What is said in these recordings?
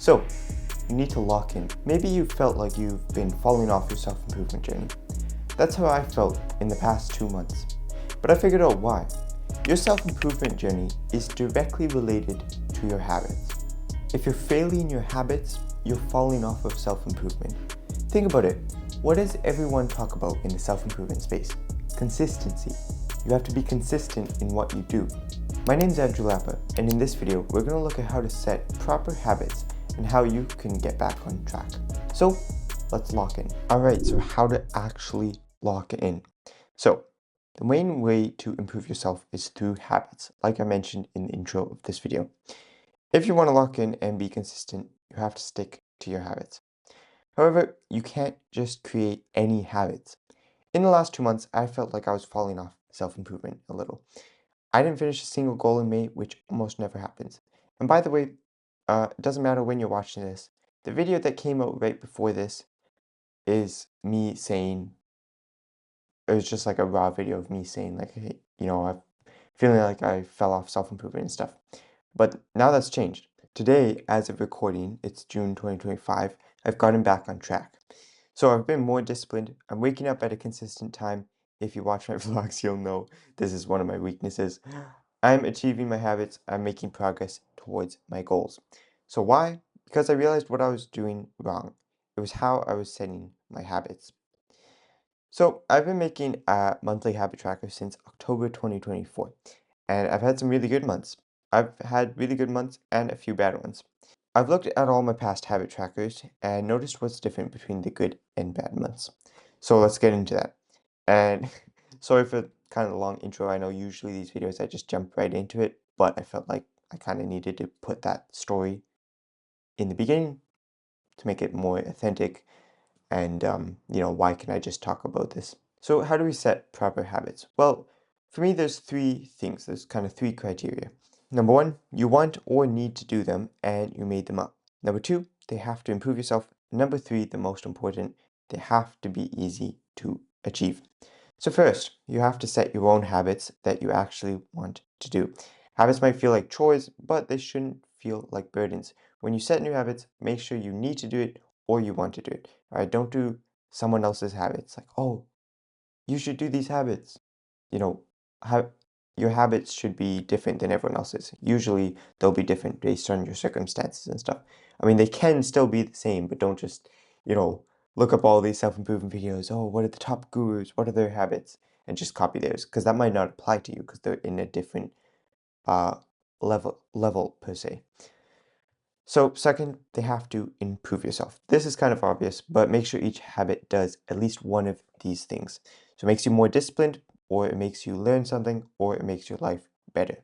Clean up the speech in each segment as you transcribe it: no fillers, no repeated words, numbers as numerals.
So, you need to lock in. Maybe you felt like you've been falling off your self-improvement journey. That's how I felt in the past 2 months. But I figured out why. Your self-improvement journey is directly related to your habits. If you're failing in your habits, you're falling off of self-improvement. Think about it. What does everyone talk about in the self-improvement space? Consistency. You have to be consistent in what you do. My name is Andrew Lapa, and in this video, we're going to look at how to set proper habits and how you can get back on track. So let's lock in. Alright, so how to actually lock in. So the main way to improve yourself is through habits, like I mentioned in the intro of this video. If you want to lock in and be consistent, you have to stick to your habits. However, you can't just create any habits. In the last 2 months, I felt like I was falling off self-improvement a little. I didn't finish a single goal in May, which almost never happens. And by the way, it doesn't matter when you're watching this. The video that came out right before this is me saying, it was just like a raw video of me saying like, hey, I'm feeling like I fell off self-improvement and stuff. But now that's changed. Today, as of recording, it's June 2025, I've gotten back on track. So I've been more disciplined. I'm waking up at a consistent time. If you watch my vlogs, you'll know this is one of my weaknesses. I'm achieving my habits. I'm making progress towards my goals. So why? Because I realized what I was doing wrong. It was how I was setting my habits. So I've been making a monthly habit tracker since October 2024, and I've had some really good months. I've had really good months and a few bad ones. I've looked at all my past habit trackers and noticed what's different between the good and bad months. So let's get into that. And sorry for kind of the long intro. I know usually these videos I just jump right into it, but I felt like I kind of needed to put that story in the beginning to make it more authentic. And, why can I just talk about this? So how do we set proper habits? Well, for me, there's three things. There's kind of three criteria. Number one, you want or need to do them and you made them up. Number two, they have to improve yourself. Number three, the most important, they have to be easy to achieve. So first, you have to set your own habits that you actually want to do. Habits might feel like chores, but they shouldn't feel like burdens. When you set new habits, make sure you need to do it or you want to do it. All right, don't do someone else's habits. Like, oh, you should do these habits. You know, ha your habits should be different than everyone else's. Usually, they'll be different based on your circumstances and stuff. I mean, they can still be the same, but don't just, look up all these self-improvement videos. Oh, what are the top gurus? What are their habits? And just copy theirs, because that might not apply to you because they're in a different uh level per se. So second, they have to improve yourself. This is kind of obvious, but make sure each habit does at least one of these things. So it makes you more disciplined, or it makes you learn something, or it makes your life better.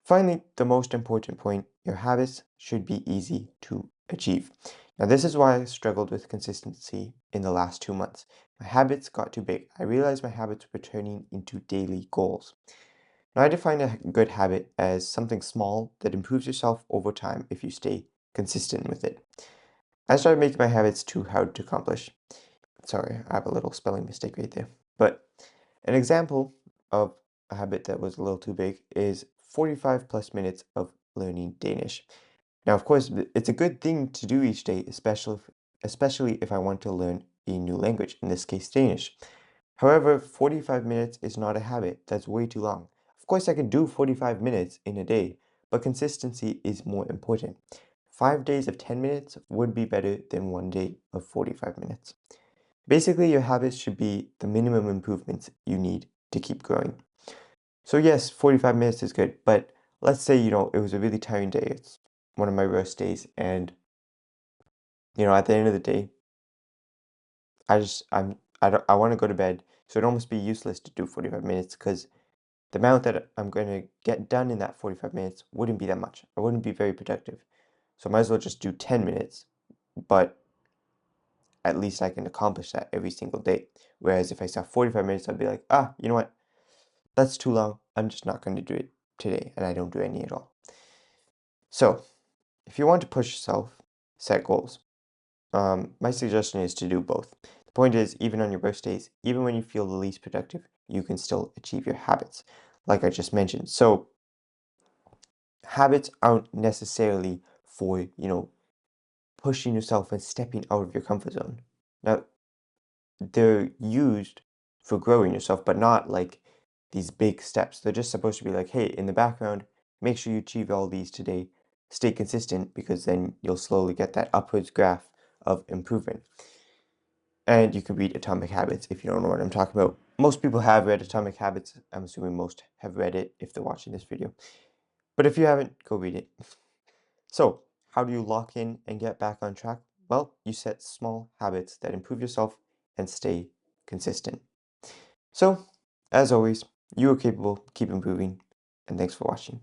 Finally, the most important point, your habits should be easy to achieve. Now, this is why I struggled with consistency in the last 2 months. My habits got too big. I realized my habits were turning into daily goals. Now, I define a good habit as something small that improves yourself over time if you stay consistent with it. I started making my habits too hard to accomplish. Sorry, I have a little spelling mistake right there. But an example of a habit that was a little too big is 45 plus minutes of learning Danish. Now, of course, it's a good thing to do each day, especially if I want to learn a new language, in this case, Danish. However, 45 minutes is not a habit. That's way too long. Of course, I can do 45 minutes in a day, but consistency is more important. 5 days of 10 minutes would be better than 1 day of 45 minutes. Basically, your habits should be the minimum improvements you need to keep growing. So yes, 45 minutes is good, but let's say, it was a really tiring day. It's one of my worst days, and, at the end of the day, I want to go to bed, so it'd almost be useless to do 45 minutes because the amount that I'm going to get done in that 45 minutes wouldn't be that much. I wouldn't be very productive. So I might as well just do 10 minutes, but at least I can accomplish that every single day. Whereas if I saw 45 minutes, I'd be like, you know what? That's too long. I'm just not going to do it today, and I don't do any at all. So if you want to push yourself, set goals. My suggestion is to do both. The point is, even on your worst days, even when you feel the least productive, you can still achieve your habits, like I just mentioned. So habits aren't necessarily for, pushing yourself and stepping out of your comfort zone. Now, they're used for growing yourself, but not like these big steps. They're just supposed to be like, hey, in the background, make sure you achieve all these today. Stay consistent because then you'll slowly get that upwards graph of improvement. And you can read Atomic Habits if you don't know what I'm talking about. Most people have read Atomic Habits. I'm assuming most have read it if they're watching this video. But if you haven't, go read it. So, how do you lock in and get back on track? Well, you set small habits that improve yourself and stay consistent. So, as always, you are capable, keep improving, and thanks for watching.